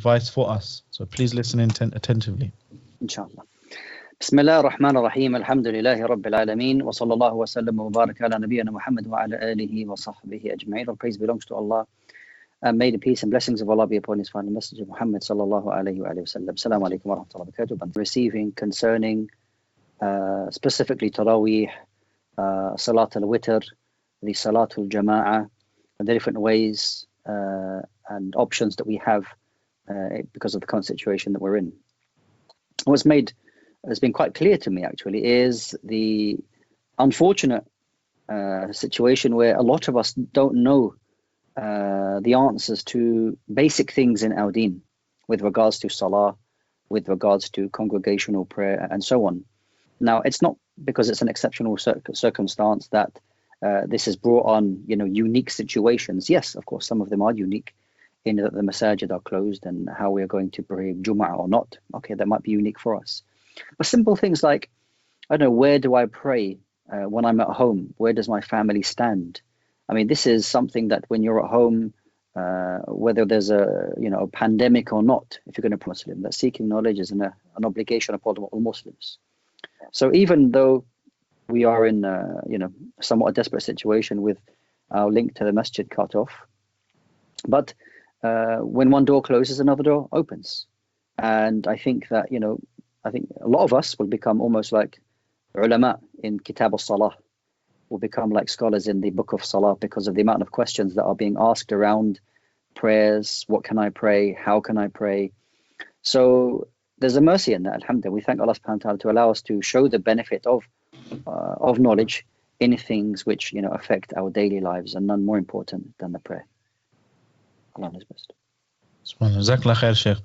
advice for us. So please listen attentively. Inshallah. بسم الله الرحمن الرحيم الحمد لله رب العالمين وصلى الله وسلم وبارك على نبينا محمد وعلى آله وصحبه أجمعين. All praise belongs to Allah, and may the peace and blessings of Allah be upon His final messenger Muhammad sallallahu alayhi wa sallam. Assalamu alaikum wa rahmatullahi wa barakatuh. Receiving concerning specifically Taraweeh, Salat al-Witr, the Salat al-Jama'ah, and the different ways and options that we have because of the current situation that we're in. What's been quite clear to me actually is the unfortunate situation where a lot of us don't know the answers to basic things in our deen with regards to salah, with regards to congregational prayer, and so on. Now, it's not because it's an exceptional circumstance that this has brought on, unique situations. Yes, of course, some of them are unique in that the masajid are closed and how we are going to pray Jum'ah or not. Okay, that might be unique for us. But simple things like, I don't know, where do I pray when I'm at home? Where does my family stand? I mean, this is something that when you're at home, whether there's a pandemic or not, if you're going to be Muslim, that seeking knowledge is an obligation upon all Muslims. So even though we are in somewhat a desperate situation with our link to the masjid cut off, but when one door closes, another door opens. And I think that, I think a lot of us will become almost like ulama in Kitab al-Salah, will become like scholars in the book of Salah because of the amount of questions that are being asked around prayers. What can I pray? How can I pray? So there's a mercy in that, alhamdulillah. We thank Allah subhanahu wa ta'ala to allow us to show the benefit of knowledge in things which, affect our daily lives, and none more important than the prayer. Allah knows best. Jazakallah khair, Sheikh.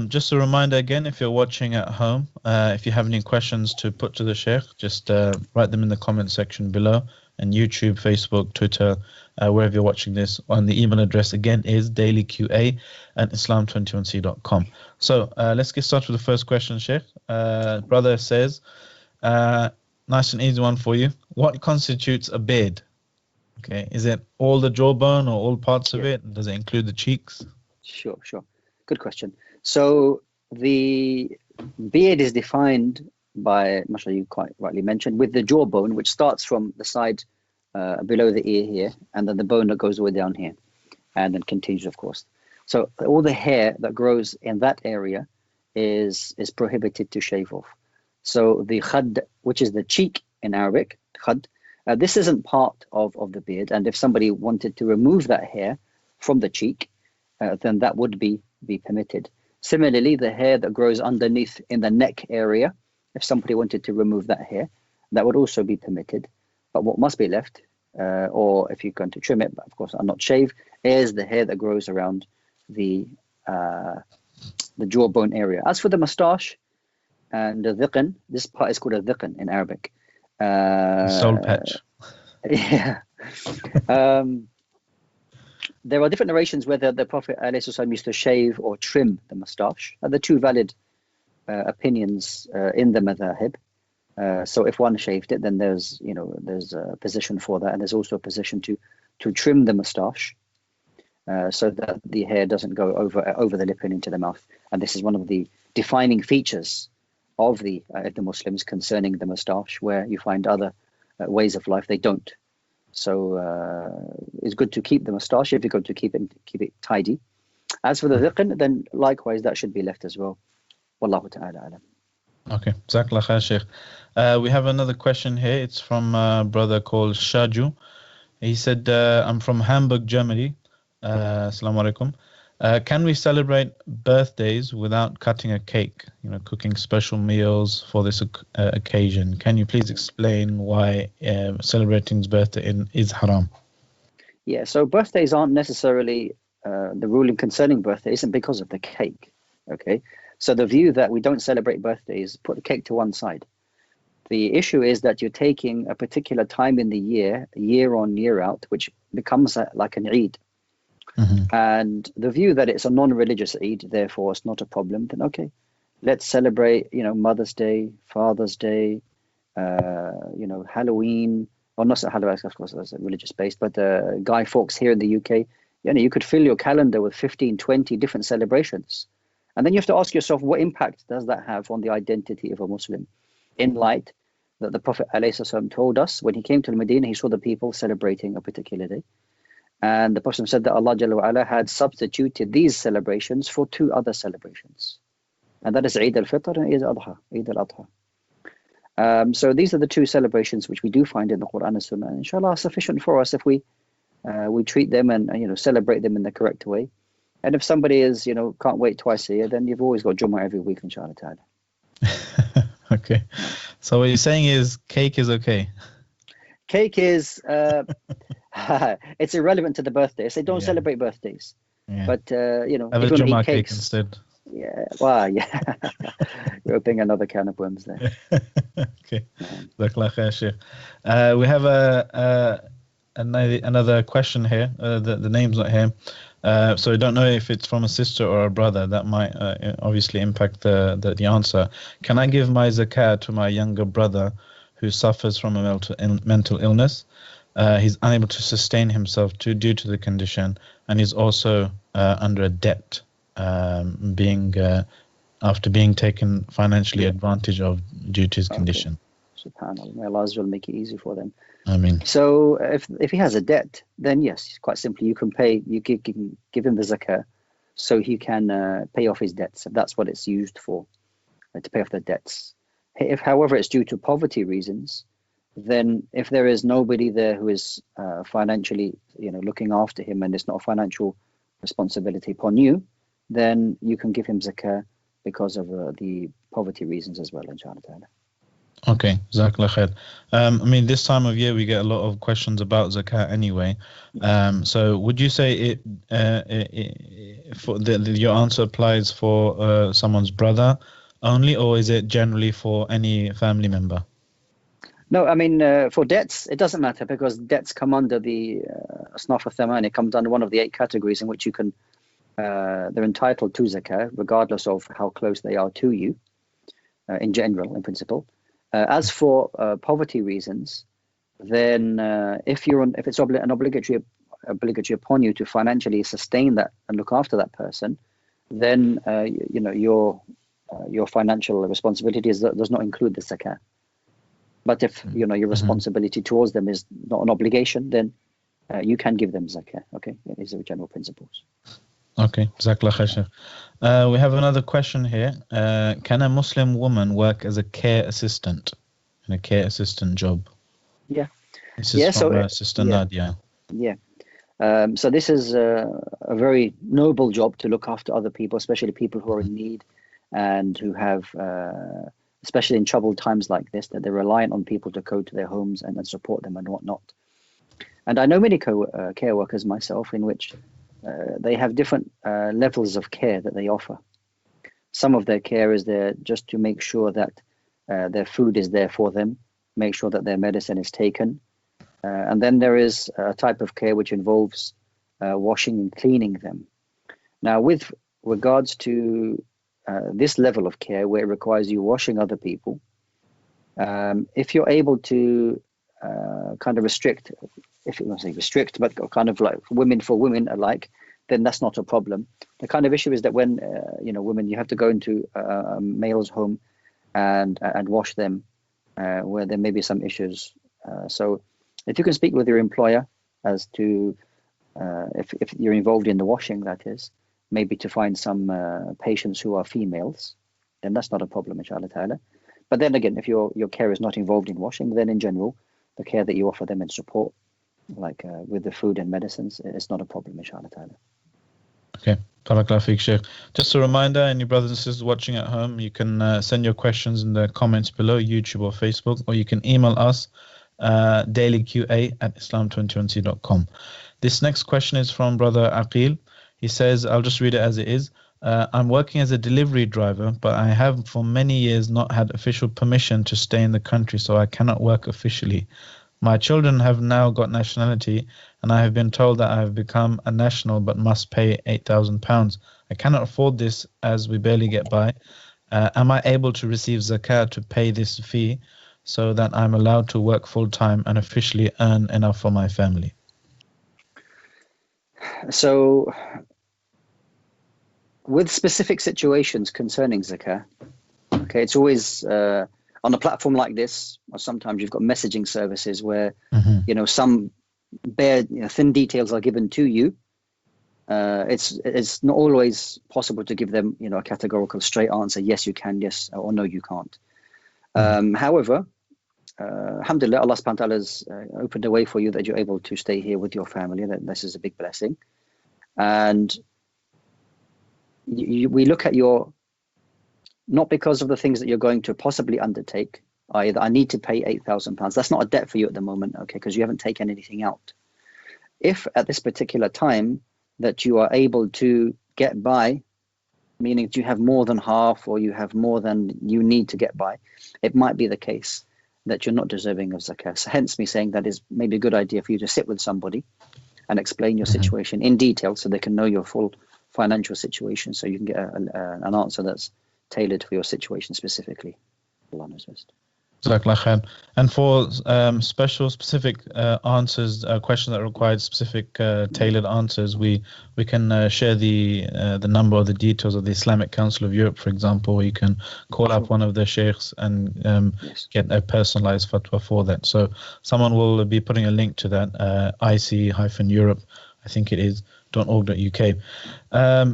Just a reminder again, if you're watching at home, if you have any questions to put to the Sheikh, just write them in the comment section below, and YouTube, Facebook, Twitter, wherever you're watching this. And the email address again is dailyqa@islam21c.com. So let's get started with the first question, Sheikh. Brother says, nice and easy one for you. What constitutes a beard? Okay, is it all the jawbone or all parts of it? Does it include the cheeks? Sure. Good question. So the beard is defined by, mashallah, you quite rightly mentioned, with the jawbone, which starts from the side below the ear here, and then the bone that goes all the way down here, and then continues, of course. So all the hair that grows in that area is prohibited to shave off. So the khad, which is the cheek in Arabic, khad, this isn't part of the beard, and if somebody wanted to remove that hair from the cheek, then that would be permitted. Similarly, the hair that grows underneath in the neck area, if somebody wanted to remove that hair, that would also be permitted. But what must be left, or if you're going to trim it, but of course not shave, is the hair that grows around the jawbone area. As for the moustache and the dhiqn, this part is called a dhiqn in Arabic. Soul patch. Yeah. There are different narrations whether the Prophet ﷺ used to shave or trim the moustache. The two valid opinions in the madhahib. So if one shaved it, then there's a position for that, and there's also a position to trim the moustache so that the hair doesn't go over the lip and into the mouth. And this is one of the defining features of the Muslims concerning the moustache, where you find other ways of life they don't. So it's good to keep the moustache if you're going to keep it tidy. As for the dhiqn, then likewise that should be left as well. Wallahu ta'ala alam. Okay, Jazakallah khair, Sheikh. We have another question here. It's from a brother called Shaju. He said, I'm from Hamburg, Germany. Assalamu alaikum. Can we celebrate birthdays without cutting a cake, cooking special meals for this occasion? Can you please explain why celebrating his birthday is haram? Yeah, so birthdays aren't necessarily, the ruling concerning birthday isn't because of the cake, okay? So the view that we don't celebrate birthdays, put the cake to one side. The issue is that you're taking a particular time in the year on, year out, which becomes like an Eid. Mm-hmm. And the view that it's a non-religious Eid, therefore it's not a problem, then okay, let's celebrate, Mother's Day, Father's Day, Halloween, or not Halloween, of course, that's religious based, but Guy Fawkes here in the UK, You could fill your calendar with 15, 20 different celebrations. And then you have to ask yourself, what impact does that have on the identity of a Muslim? In light that the Prophet ﷺ told us, when he came to Medina, he saw the people celebrating a particular day. And the Prophet said that Allah Jalla wa Ala had substituted these celebrations for 2 other celebrations. And that is Eid al-Fitr and Eid al-Adha. So these are the 2 celebrations which we do find in the Quran and Sunnah. And inshallah, sufficient for us if we treat them and celebrate them in the correct way. And if somebody is can't wait twice a year, then you've always got Jummah every week, inshallah ta'ala. Okay. So what you're saying is cake is okay. Cake is it's irrelevant to the birthday. So don't celebrate birthdays. Yeah. But have if a you want to Jummah eat cake cakes instead. Yeah. Wow. Yeah. You're opening another can of worms there. Okay. We have another question here. The name's not here. So I don't know if it's from a sister or a brother. That might obviously impact the answer. Can I give my zakat to my younger brother who suffers from a mental illness? He's unable to sustain himself due to the condition, and he's also under a debt, after being taken financially advantage of due to his condition. SubhanAllah. May Allah will make it easy for them. Ameen. So if he has a debt, then yes, quite simply you can give him the zakah so he can pay off his debts. If that's what it's used for, to pay off the debts. If however it's due to poverty reasons, then if there is nobody there who is financially looking after him, and it's not a financial responsibility upon you, then you can give him zakah because of the poverty reasons as well, inshallah ta'ala. Okay, Jazakallah khair. I mean, this time of year we get a lot of questions about zakat anyway. So would you say your answer applies for someone's brother only, or is it generally for any family member? No, I mean, for debts, it doesn't matter, because debts come under the Asnaf al-Thaman. It comes under one of the 8 categories in which you can, they're entitled to zakah, regardless of how close they are to you, in general, in principle. As for poverty reasons, then if it's obligatory upon you to financially sustain that and look after that person, then your financial responsibility does not include the zakah. But if your responsibility towards them is not an obligation, then you can give them zakah. Okay, these are general principles. Okay, Jazakallah khair. We have another question here. Can a Muslim woman work as a care assistant in a care assistant job? Yeah. This is from Sister Nadia. Yeah. So this is a very noble job, to look after other people, especially people who are in need and who have, especially in troubled times like this, that they're reliant on people to go to their homes and support them and whatnot. And I know many care workers myself, in which they have different levels of care that they offer. Some of their care is there just to make sure that their food is there for them, make sure that their medicine is taken. And then there is a type of care which involves washing and cleaning them. Now, with regards to this level of care, where it requires you washing other people, if you're able to kind of restrict, if you want to say restrict, but kind of like women for women alike, then that's not a problem. The kind of issue is that when women, you have to go into a male's home and wash them, where there may be some issues. So if you can speak with your employer as to if you're involved in the washing, that is, maybe to find some patients who are females, then that's not a problem, inshallah ta'ala. But then again, if your care is not involved in washing, then in general, the care that you offer them and support, like with the food and medicines, it's not a problem, inshallah ta'ala. Okay, Barakallahu Feek, Sheikh. Just a reminder, any brothers and sisters watching at home, you can send your questions in the comments below, YouTube or Facebook, or you can email us, dailyqa@islam21c.com. This next question is from Brother Aqil. He says, I'll just read it as it is. I'm working as a delivery driver, but I have for many years not had official permission to stay in the country, so I cannot work officially. My children have now got nationality, and I have been told that I have become a national but must pay £8,000. I cannot afford this as we barely get by. Am I able to receive zakat to pay this fee so that I'm allowed to work full-time and officially earn enough for my family? So with specific situations concerning zakah, okay, it's always on a platform like this, or sometimes you've got messaging services where some bare thin details are given to you. It's not always possible to give them a categorical straight answer, yes you can, yes, or no you can't. However, alhamdulillah, Allah subhanahu wa ta'ala has opened a way for you that you're able to stay here with your family. This is a big blessing. And we look at your, not because of the things that you're going to possibly undertake, either I need to pay £8,000. That's not a debt for you at the moment, okay, because you haven't taken anything out. If at this particular time that you are able to get by, meaning that you have more than half or you have more than you need to get by, it might be the case that you're not deserving of zakah. So hence me saying that is maybe a good idea for you to sit with somebody and explain your situation in detail so they can know your full financial situation, so you can get an answer that's tailored for your situation specifically. Allah knows best. And for specific answers, questions that required specific tailored answers, we can share the number or the details of the Islamic Council of Europe, for example, where you can call up one of the sheikhs and get a personalized fatwa for that. So someone will be putting a link to that, IC-Europe, I think it is, .org.uk.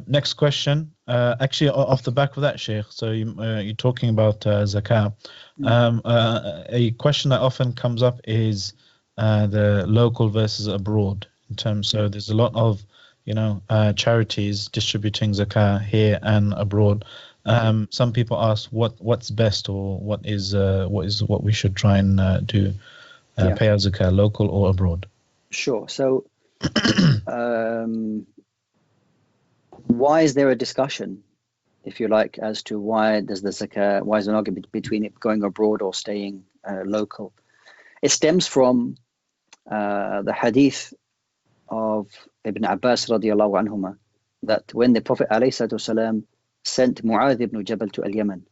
Next question. Actually, off the back of that, Sheikh, so you're talking about zakah. A question that often comes up is the local versus abroad in terms. So there's a lot of charities distributing zakah here and abroad. Some people ask what's best, or what we should try and do, pay our zakah, local or abroad. Sure. So why is there a discussion, if you like, as to why there's the zakah, why is an argument between it going abroad or staying local? It stems from the hadith of Ibn Abbas radiallahu anhuma, that when the Prophet ﷺ sent Mu'adh ibn Jabal to Al-Yaman,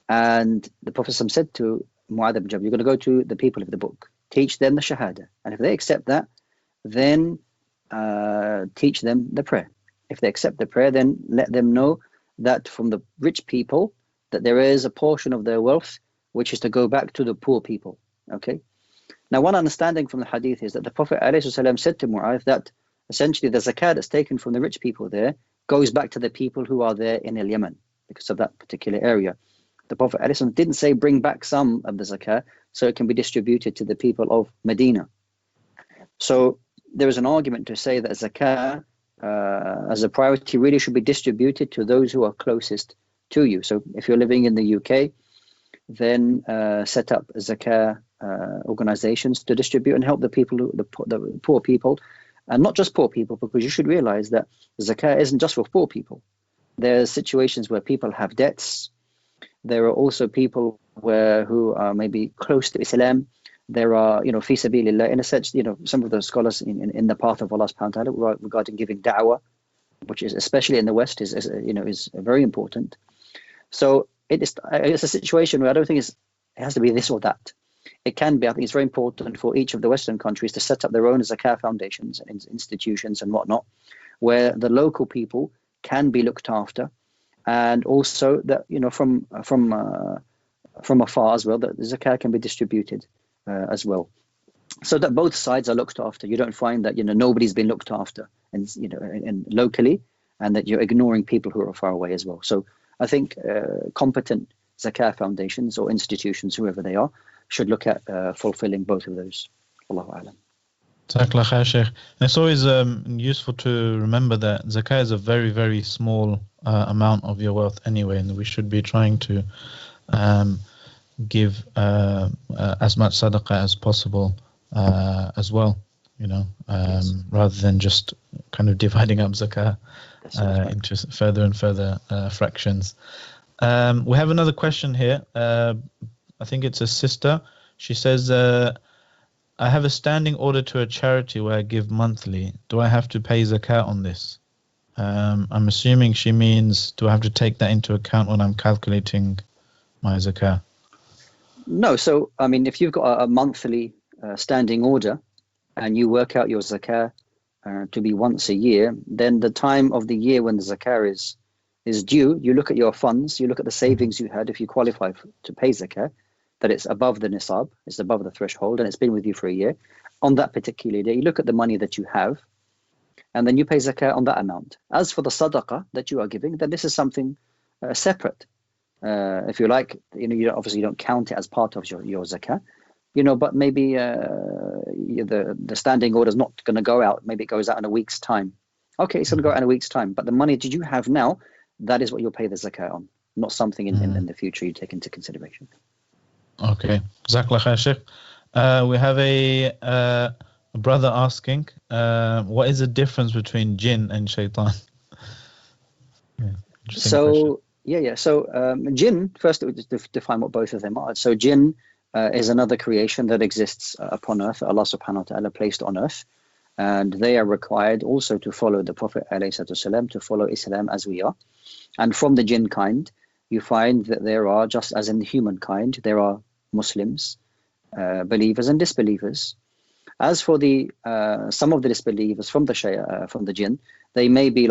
and the Prophet said to Mu'adh ibn Jabal, you're going to go to the people of the book, teach them the shahada, and if they accept that, then teach them the prayer. If they accept the prayer, then let them know that from the rich people, that there is a portion of their wealth which is to go back to the poor people. Okay. Now, one understanding from the hadith is that the Prophet ﷺ said to Mu'adh that essentially the zakat that's taken from the rich people there goes back to the people who are there in Yemen because of that particular area. The Prophet ﷺ didn't say bring back some of the zakat so it can be distributed to the people of Medina. So there is an argument to say that zakah as a priority really should be distributed to those who are closest to you. So if you're living in the UK, then set up zakah organizations to distribute and help the people, the poor people, and not just poor people, because you should realize that zakah isn't just for poor people. There are situations where people have debts. There are also people who are maybe close to Islam. There are, fi sabilillah, in a sense, some of the scholars in the path of Allah subhanahu wa ta'ala regarding giving da'wah, which is especially in the West is very important. So it's a situation where I don't think it has to be this or that. It can be. I think it's very important for each of the Western countries to set up their own zakah foundations and institutions and whatnot, where the local people can be looked after, and also that from afar as well, that the zakah can be distributed as well, so that both sides are looked after. You don't find that nobody's been looked after, and locally, and that you're ignoring people who are far away as well. So I think competent zakah foundations or institutions, whoever they are, should look at fulfilling both of those. Allahu a'lam. Jazakallah khair, Sheikh. And it's always useful to remember that zakah is a very, very small amount of your wealth anyway, and we should be trying to give as much sadaqah as possible as well, rather than just kind of dividing up zakah into further and further fractions. We have another question here. I think it's a sister. She says, I have a standing order to a charity where I give monthly. Do I have to pay zakat on this? I'm assuming she means, do I have to take that into account when I'm calculating my zakah? No. So, if you've got a monthly standing order and you work out your zakah to be once a year, then the time of the year when the zakah is due, you look at your funds, you look at the savings you had if you qualify to pay zakah, that it's above the nisab, it's above the threshold, and it's been with you for a year. On that particular day, you look at the money that you have, and then you pay zakah on that amount. As for the sadaqah that you are giving, then this is something separate. If you like, you obviously don't count it as part of your zakah, but maybe the standing order is not going to go out. Maybe it goes out in a week's time. Okay, it's going to go out in a week's time, but the money that you have now, that is what you'll pay the zakah on, not something in the future you take into consideration. Okay, Jazakallah khair, Sheikh. We have a brother asking, what is the difference between jinn and shaitan? So jinn, first we just define what both of them are. So jinn is another creation that exists upon earth, Allah subhanahu wa ta'ala placed on earth, and they are required also to follow the Prophet ﷺ, to follow Islam as we are. And from the jinn kind, you find that there are, just as in the humankind, there are Muslims, believers and disbelievers. As for the some of the disbelievers from the jinn, they may be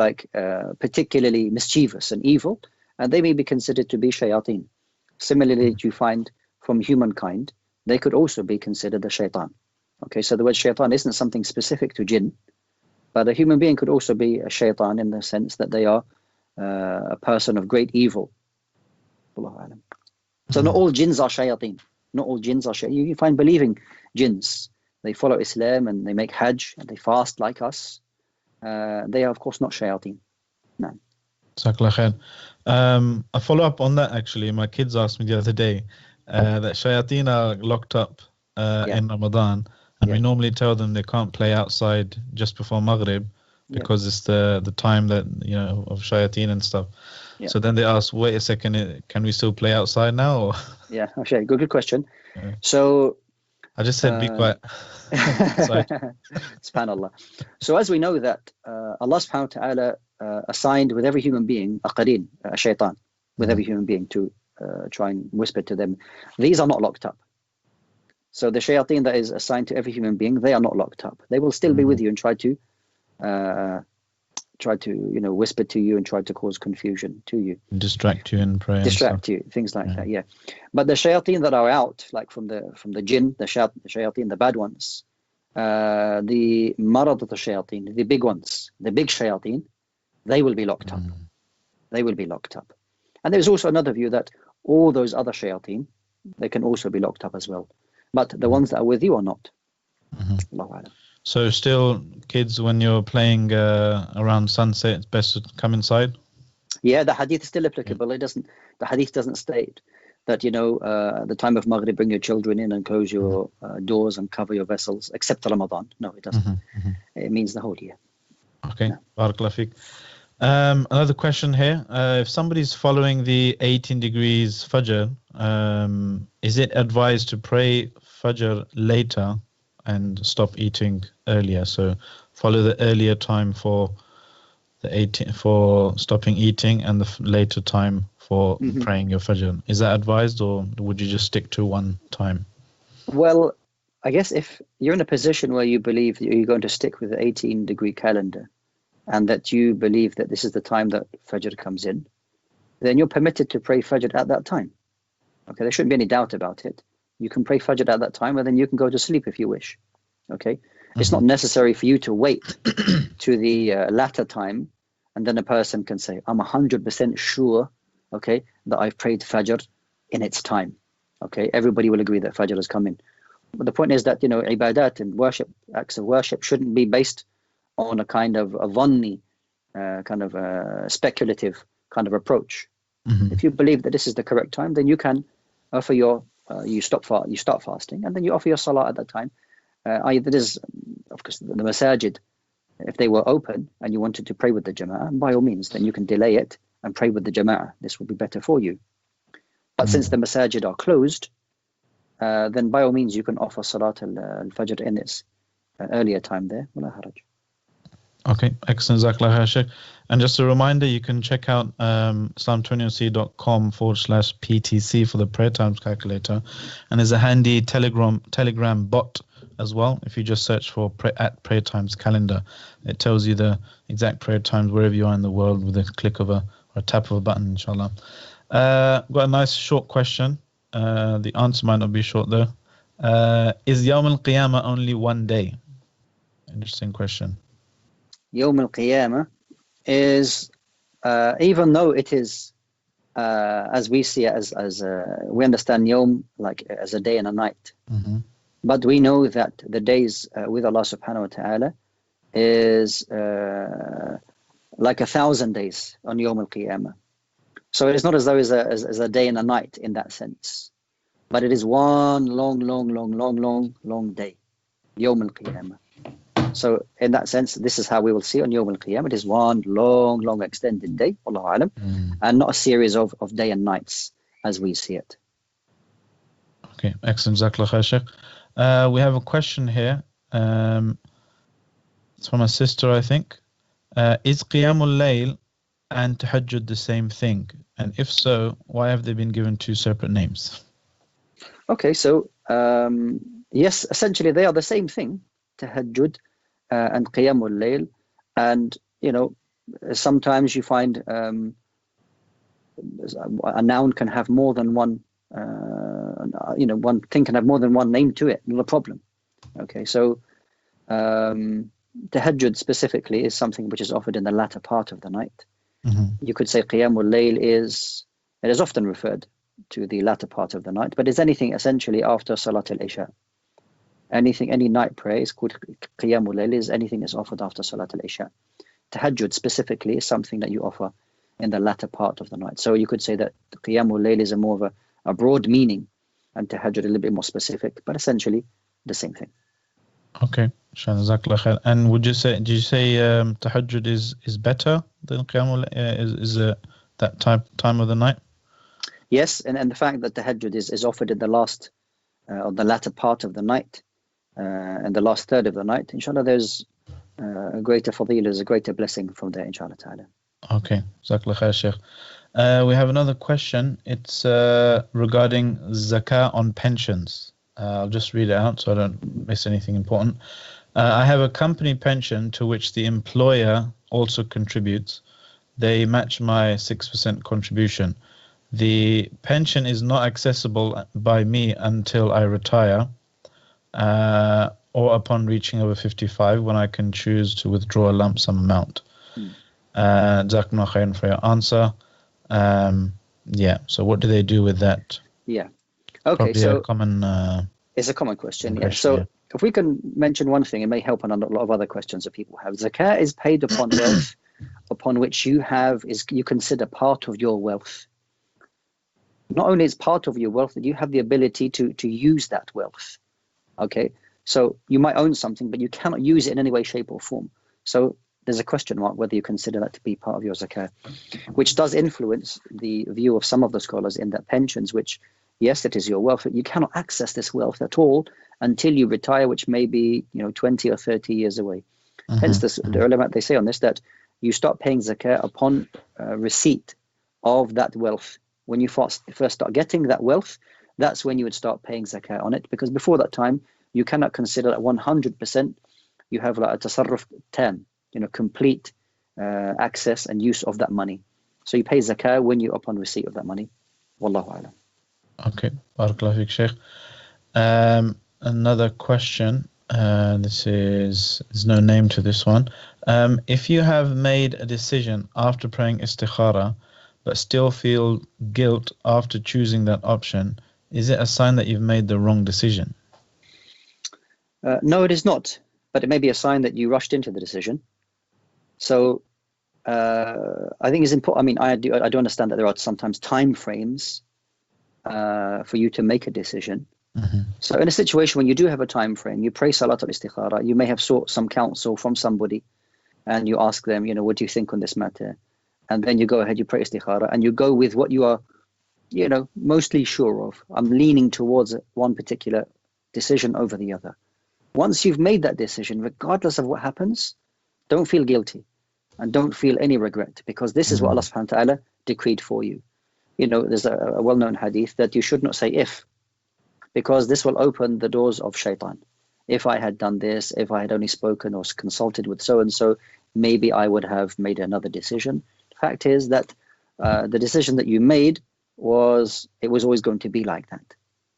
particularly mischievous and evil, and they may be considered to be shayateen. Similarly, you find from humankind, they could also be considered a shaitan. Okay, so the word shaitan isn't something specific to jinn, but a human being could also be a shaitan in the sense that they are a person of great evil. So not all jinns are shayateen. Not all jinns are shayateen. You find believing jinns. They follow Islam and they make hajj and they fast like us. They are, of course, not shayateen. No. Jazakallah khair. I follow up on that actually. My kids asked me the other day that shayateen are locked up in Ramadan, and we normally tell them they can't play outside just before Maghrib because it's the time that of shayateen and stuff. So then they ask, wait a second, can we still play outside now? Or? Yeah, okay, good question. So I just said be quiet. SubhanAllah. So as we know that Allah subhanahu wa ta'ala assigned with every human being a qareen, a shaitan, with every human being to try and whisper to them. These are not locked up. So the shayateen that is assigned to every human being, they are not locked up. They will still be with you and try to whisper to you and try to cause confusion to you, distract you in prayer, distract you, things like that. Yeah, but the shayateen that are out, like from the jinn, the shayateen, the bad ones, the marad of the shayateen, the big ones, the big shayateen, they will be locked up. They will be locked up. And there's also another view that all those other shayateen, they can also be locked up as well, but the ones that are with you are not. Allahu A'lam. So still, kids, when you're playing around sunset, it's best to come inside? Yeah, the hadith is still applicable. The hadith doesn't state that, the time of Maghrib, bring your children in and close your doors and cover your vessels, except Ramadan. No, it doesn't. It means the whole year. Okay, Barakallah Feek. Another question here. If somebody's following the 18 degrees Fajr, is it advised to pray Fajr later and stop eating earlier? So follow the earlier time for stopping eating and the later time for praying your Fajr. Is that advised, or would you just stick to one time? Well, I guess if you're in a position where you believe that you're going to stick with the 18-degree calendar and that you believe that this is the time that Fajr comes in, then you're permitted to pray Fajr at that time. Okay, there shouldn't be any doubt about it. You can pray Fajr at that time, and then you can go to sleep if you wish. Okay, it's not necessary for you to wait to the latter time, and then a person can say, "I'm 100% sure, okay, that I've prayed Fajr in its time." Okay, everybody will agree that Fajr has come in. But the point is that ibadat and worship, acts of worship, shouldn't be based on a kind of a dhanni, kind of speculative kind of approach. If you believe that this is the correct time, then you can offer your you start fasting, and then you offer your salah at that time. That is, of course, the masajid. If they were open and you wanted to pray with the jama'ah, by all means, then you can delay it and pray with the jama'ah. This will be better for you. But since the masajid are closed, then by all means you can offer salat al-fajr in its earlier time there. Wala haraj. Okay, excellent. Jazakallah khair, Sheikh. And just a reminder, you can check out islam20c.com/PTC for the prayer times calculator. And there's a handy Telegram bot as well. If you just search for at Prayer Times calendar, it tells you the exact prayer times wherever you are in the world with a click of or a tap of a button, inshallah. Got a nice short question. The answer might not be short though. Is Yawm al-Qiyamah only one day? Interesting question. Yawm al-Qiyamah is, even though it is, as we see it, as we understand Yawm like as a day and a night. Mm-hmm. But we know that the days with Allah subhanahu wa ta'ala is like 1,000 days on Yawm al-Qiyamah. So it's not as though it's a day and a night in that sense. But it is one long day, Yawm al-Qiyamah. So in that sense, this is how we will see on Yawm al-Qiyamah. It is one long extended day, Allahu Alam, and not a series of day and nights as we see it. Okay, excellent. Jazakallah khair, Shaykh. We have a question here. It's from a sister, I think. Is Qiyamul Layl and Tahajjud the same thing? And if so, why have they been given two separate names? Okay, so yes, essentially they are the same thing, Tahajjud and Qiyamul Layl. And, sometimes you find a noun can have more than one, one thing can have more than one name to it, not a problem. Okay, so Tahajjud specifically is something which is offered in the latter part of the night. Mm-hmm. You could say Qiyamul Layl is often referred to the latter part of the night, but it's anything essentially after Salat al-Isha. Any night prayer is called Qiyamul Layl, is anything is offered after Salat al-Isha. Tahajjud specifically is something that you offer in the latter part of the night. So you could say that Qiyamul Layl is more of a broad meaning, and Tahajjud a little bit more specific, but essentially the same thing. Okay, Jazakallah khair. And did you say Tahajjud is better than Qiyamul Layl? Is that time of the night? Yes, and the fact that Tahajjud is offered in the last or the latter part of the night, and the last third of the night, inshallah, there's a greater fadila, there's a greater blessing from there, inshallah ta'ala. Okay, Jazakallah khair, Shaykh. We have another question. It's regarding Zakah on pensions. I'll just read it out so I don't miss anything important. I have a company pension to which the employer also contributes. They match my 6% contribution. The pension is not accessible by me until I retire, or upon reaching over 55, when I can choose to withdraw a lump sum amount. Jazakumullah khairan for your answer. So what do they do with that? Yeah. Okay, Probably so it's a common question. Yeah. So if we can mention one thing, it may help on a lot of other questions that people have. Zakat is paid upon wealth upon which you consider part of your wealth. Not only is part of your wealth, that you have the ability to use that wealth. Okay, so you might own something, but you cannot use it in any way, shape, or form. So there's a question mark whether you consider that to be part of your zakah, which does influence the view of some of the scholars in that pensions, which, yes, it is your wealth, but you cannot access this wealth at all until you retire, which may be 20 or 30 years away. Hence, the ulama, they say on this that you start paying zakah upon receipt of that wealth. When you first start getting that wealth, that's when you would start paying zakah on it, because before that time, you cannot consider that 100% you have like a tasarruf tam, complete access and use of that money. So you pay zakah when you upon receipt of that money. Wallahu a'lam. Okay, barakallahu fiqh, Shaykh. Another question. There's no name to this one. If you have made a decision after praying istikhara, but still feel guilt after choosing that option, is it a sign that you've made the wrong decision? No, it is not. But it may be a sign that you rushed into the decision. So I think it's important. I mean, I do understand that there are sometimes time frames for you to make a decision. Mm-hmm. So in a situation when you do have a time frame, you pray Salat al-Istikhara, you may have sought some counsel from somebody, and you ask them, what do you think on this matter? And then you go ahead, you pray Istikhara, and you go with what you are, mostly sure of. I'm leaning towards one particular decision over the other. Once you've made that decision, regardless of what happens, don't feel guilty and don't feel any regret, because this is what Allah subhanahu wa ta'ala decreed for you. There's a well-known hadith that you should not say if, because this will open the doors of shaitan. if I had done this, if I had only spoken or consulted with so and so, maybe I would have made another decision. The fact is that the decision that you made was always going to be like that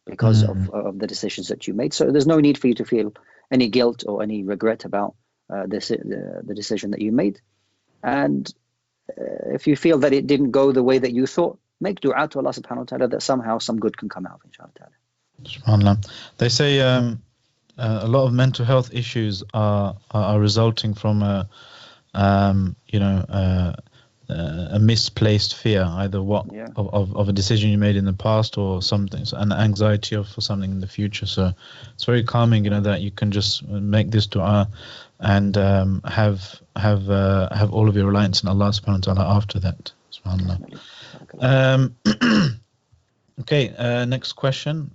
because of the decisions that you made. So there's no need for you to feel any guilt or any regret about the decision that you made. And if you feel that it didn't go the way that you thought, make dua to Allah subhanahu wa ta'ala that somehow some good can come out of it, inshallah ta'ala. SubhanAllah. They say a lot of mental health issues are resulting from a misplaced fear, either of a decision you made in the past or something, an anxiety for something in the future. So it's very calming, that you can just make this dua and have all of your reliance in Allah subhanahu wa ta'ala after that. SubhanAllah. Okay, next question.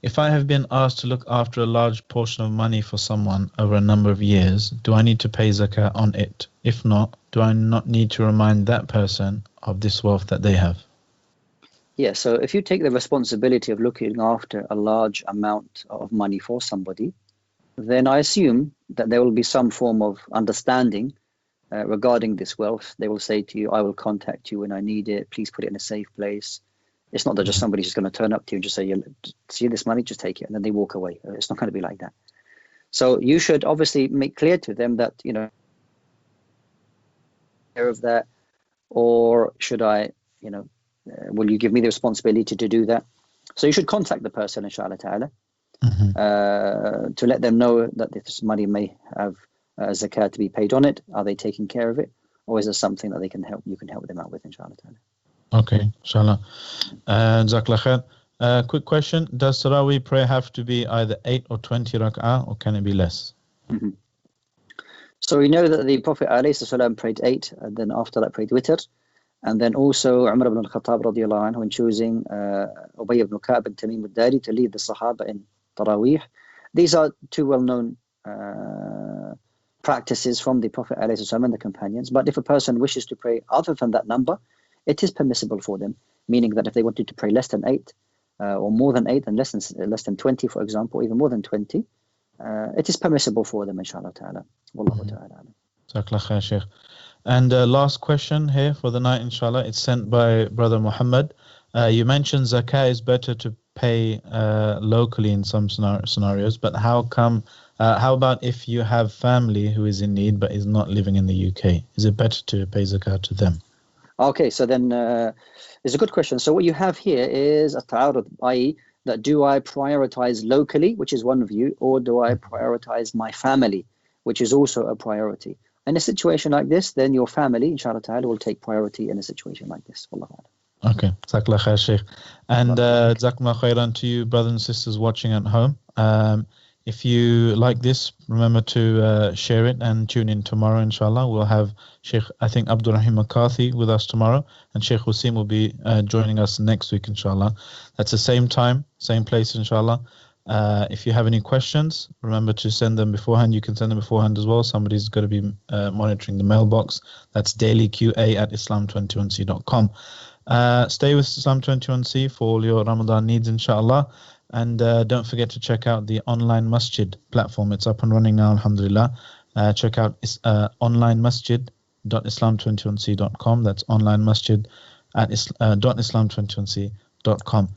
If I have been asked to look after a large portion of money for someone over a number of years, do I need to pay zakat on it? If not, do I not need to remind that person of this wealth that they have? Yeah, so if you take the responsibility of looking after a large amount of money for somebody, then I assume that there will be some form of understanding regarding this wealth. They will say to you, I will contact you when I need it. Please put it in a safe place. It's not that just somebody's just going to turn up to you and just say, see this money, just take it, and then they walk away. It's not going to be like that. So you should obviously make clear to them that, care of that, or should I, will you give me the responsibility to do that? So you should contact the person, inshallah ta'ala, to let them know that this money may have zakat to be paid on it. Are they taking care of it? Or is there something that you can help them out with, inshallah ta'ala? Okay, inshallah. Jazakallah khair. Quick question. Does Tarawih prayer have to be either 8 or 20 rak'ah, or can it be less? So we know that the Prophet ﷺ prayed 8, and then after that prayed witr. And then also Umar ibn al-Khattab radiallahu anhu, when choosing Ubay ibn Ka'b and Tamim al-Dari to lead the Sahaba in Tarawih. These are two well-known practices from the Prophet ﷺ and the companions. But if a person wishes to pray other than that number, it is permissible for them, meaning that if they wanted to pray less than 8 or more than 8 and less than 20, for example, even more than 20, it is permissible for them, inshallah ta'ala. Wallahu ta'ala. Jazakallah khair, Shaykh. And last question here for the night, inshallah. It's sent by Brother Muhammad. You mentioned zakah is better to pay locally in some scenarios, but how about if you have family who is in need but is not living in the UK? Is it better to pay zakah to them? Okay, so then it's a good question. So what you have here is a ta'arud, i.e. that do I prioritize locally, which is one view, or do I prioritize my family, which is also a priority? In a situation like this, then your family, inshallah ta'ala, will take priority in a situation like this. Wallahu a'lam. Okay, Jazakallah khair, Shaykh. And Jazakallah khairan to you, brothers and sisters watching at home. If you like this, remember to share it and tune in tomorrow, inshallah. We'll have Sheikh, I think, Abdul Rahim McCarthy with us tomorrow, and Sheikh Wasim will be joining us next week, inshallah. That's the same time, same place, inshallah. If you have any questions, remember to send them beforehand. You can send them beforehand as well. Somebody's going to be monitoring the mailbox. That's dailyqa@islam21c.com. Stay with Islam21c for all your Ramadan needs, inshallah. And don't forget to check out the online masjid platform. It's up and running now, alhamdulillah. Check out onlinemasjid.islam21c.com. That's onlinemasjid.islam21c.com.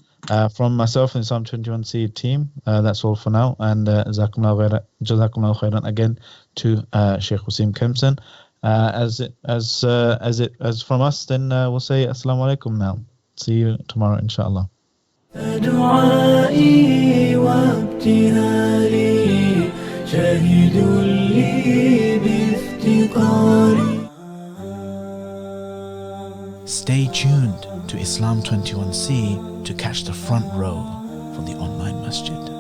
From myself and Islam21c team, that's all for now. And Jazakumullah khairan again to Sheikh Wasim Kempson. As from us, then we'll say Assalamu alaikum now. See you tomorrow, inshallah. دعائي وابتهالي شاهد لي بافتقاري. Stay tuned to Islam21c to catch the front row from the online masjid.